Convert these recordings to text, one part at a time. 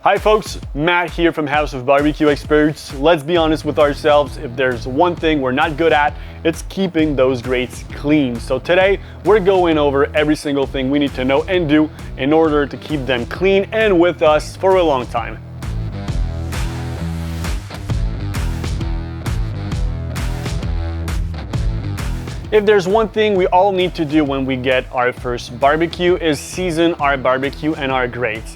Hi folks, Matt here from House of BBQ Experts. Let's be honest with ourselves, if there's one thing we're not good at, it's keeping those grates clean. So today, we're going over every single thing we need to know and do in order to keep them clean and with us for a long time. If there's one thing we all need to do when we get our first barbecue is season our barbecue and our grates.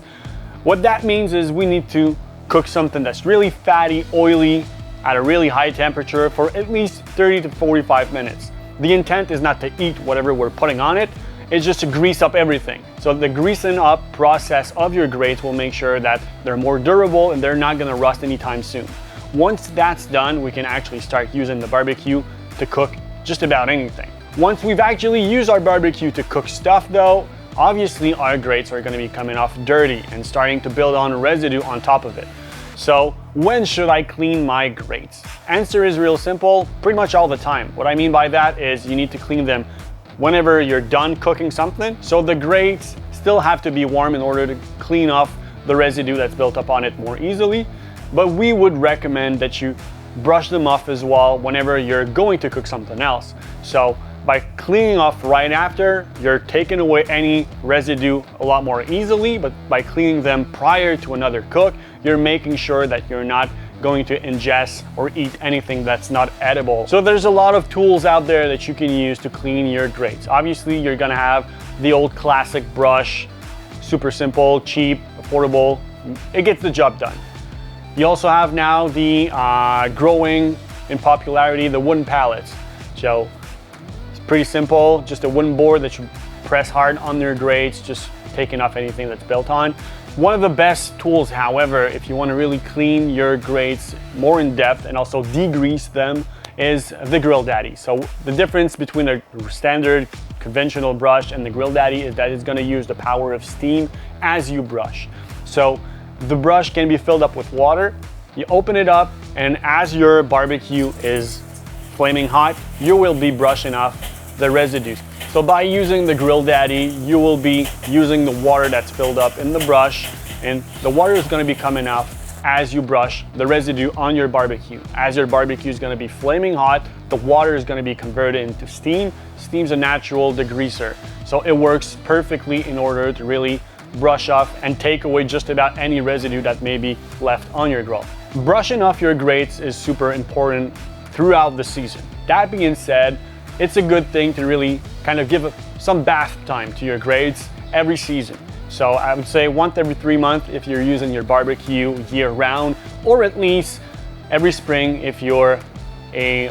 What that means is we need to cook something that's really fatty, oily, at a really high temperature for at least 30 to 45 minutes. The intent is not to eat whatever we're putting on it, it's just to grease up everything. So the greasing up process of your grates will make sure that they're more durable and they're not gonna rust anytime soon. Once that's done, we can actually start using the barbecue to cook just about anything. Once we've actually used our barbecue to cook stuff though, obviously our grates are going to be coming off dirty and starting to build on residue on top of it. So when should I clean my grates? Answer is real simple, pretty much all the time. What I mean by that is you need to clean them whenever you're done cooking something. So the grates still have to be warm in order to clean off the residue that's built up on it more easily. But we would recommend that you brush them off as well whenever you're going to cook something else. So by cleaning off right after, you're taking away any residue a lot more easily, but by cleaning them prior to another cook, you're making sure that you're not going to ingest or eat anything that's not edible. So there's a lot of tools out there that you can use to clean your grates. Obviously, you're gonna have the old classic brush, super simple, cheap, affordable, it gets the job done. You also have now the growing in popularity, the wooden pallets. So pretty simple, just a wooden board that you press hard on your grates, just taking off anything that's built on. One of the best tools, however, if you want to really clean your grates more in depth and also degrease them, is the Grill Daddy. So the difference between a standard conventional brush and the Grill Daddy is that it's going to use the power of steam as you brush. So the brush can be filled up with water, you open it up, and as your barbecue is flaming hot, you will be brushing off the residues. So by using the Grill Daddy, you will be using the water that's filled up in the brush, and the water is going to be coming off as you brush the residue on your barbecue. As your barbecue is going to be flaming hot, the water is going to be converted into steam. Steam's a natural degreaser, so it works perfectly in order to really brush off and take away just about any residue that may be left on your grill. Brushing off your grates is super important throughout the season. That being said, it's a good thing to really kind of give some bath time to your grates every season. So I would say once every 3 months if you're using your barbecue year round, or at least every spring if you're a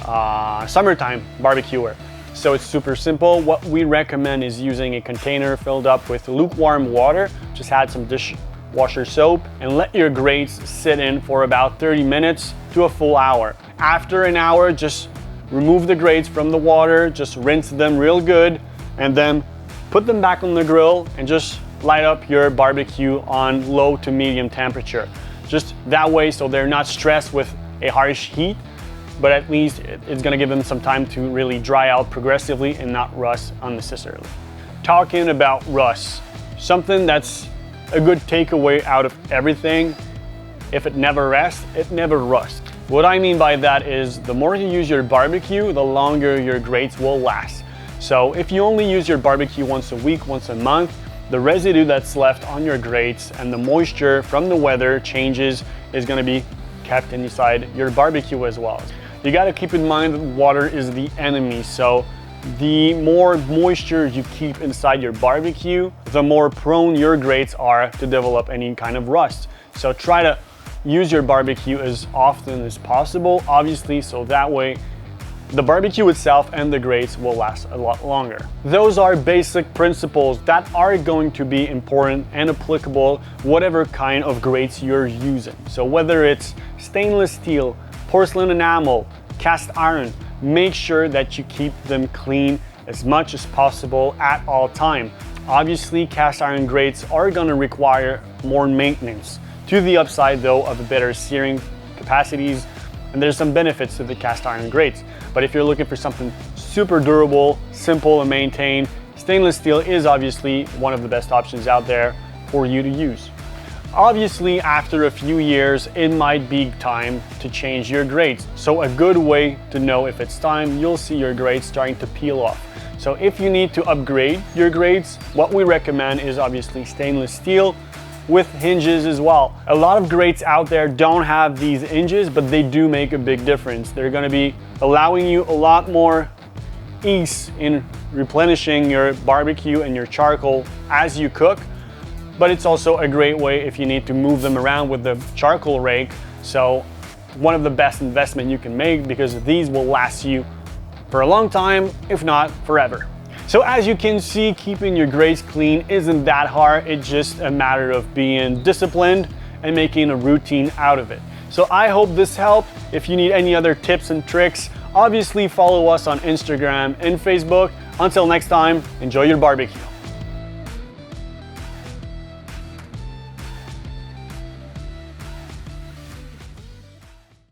summertime barbecuer. So it's super simple. What we recommend is using a container filled up with lukewarm water. Just add some dishwasher soap and let your grates sit in for about 30 minutes to a full hour. After an hour, just remove the grates from the water, just rinse them real good, and then put them back on the grill and just light up your barbecue on low to medium temperature. Just that way so they're not stressed with a harsh heat, but at least it's gonna give them some time to really dry out progressively and not rust unnecessarily. Talking about rust, something that's a good takeaway out of everything, if it never rests, it never rusts. What I mean by that is the more you use your barbecue, the longer your grates will last. So if you only use your barbecue once a week, once a month, the residue that's left on your grates and the moisture from the weather changes is gonna be kept inside your barbecue as well. You gotta keep in mind that water is the enemy. So the more moisture you keep inside your barbecue, the more prone your grates are to develop any kind of rust. So try to use your barbecue as often as possible, obviously, so that way the barbecue itself and the grates will last a lot longer. Those are basic principles that are going to be important and applicable whatever kind of grates you're using. So whether it's stainless steel, porcelain enamel, cast iron, make sure that you keep them clean as much as possible at all time. Obviously, cast iron grates are gonna require more maintenance. To the upside though of better searing capacities, and there's some benefits to the cast iron grates. But if you're looking for something super durable, simple to maintain, stainless steel is obviously one of the best options out there for you to use. Obviously, after a few years, it might be time to change your grates. So a good way to know if it's time, you'll see your grates starting to peel off. So if you need to upgrade your grates, what we recommend is obviously stainless steel with hinges as well. A lot of grates out there don't have these hinges, but they do make a big difference. They're gonna be allowing you a lot more ease in replenishing your barbecue and your charcoal as you cook, but it's also a great way if you need to move them around with the charcoal rake. So one of the best investment you can make, because these will last you for a long time, if not forever. So as you can see, keeping your grates clean isn't that hard. It's just a matter of being disciplined and making a routine out of it. So I hope this helped. If you need any other tips and tricks, obviously follow us on Instagram and Facebook. Until next time, enjoy your barbecue.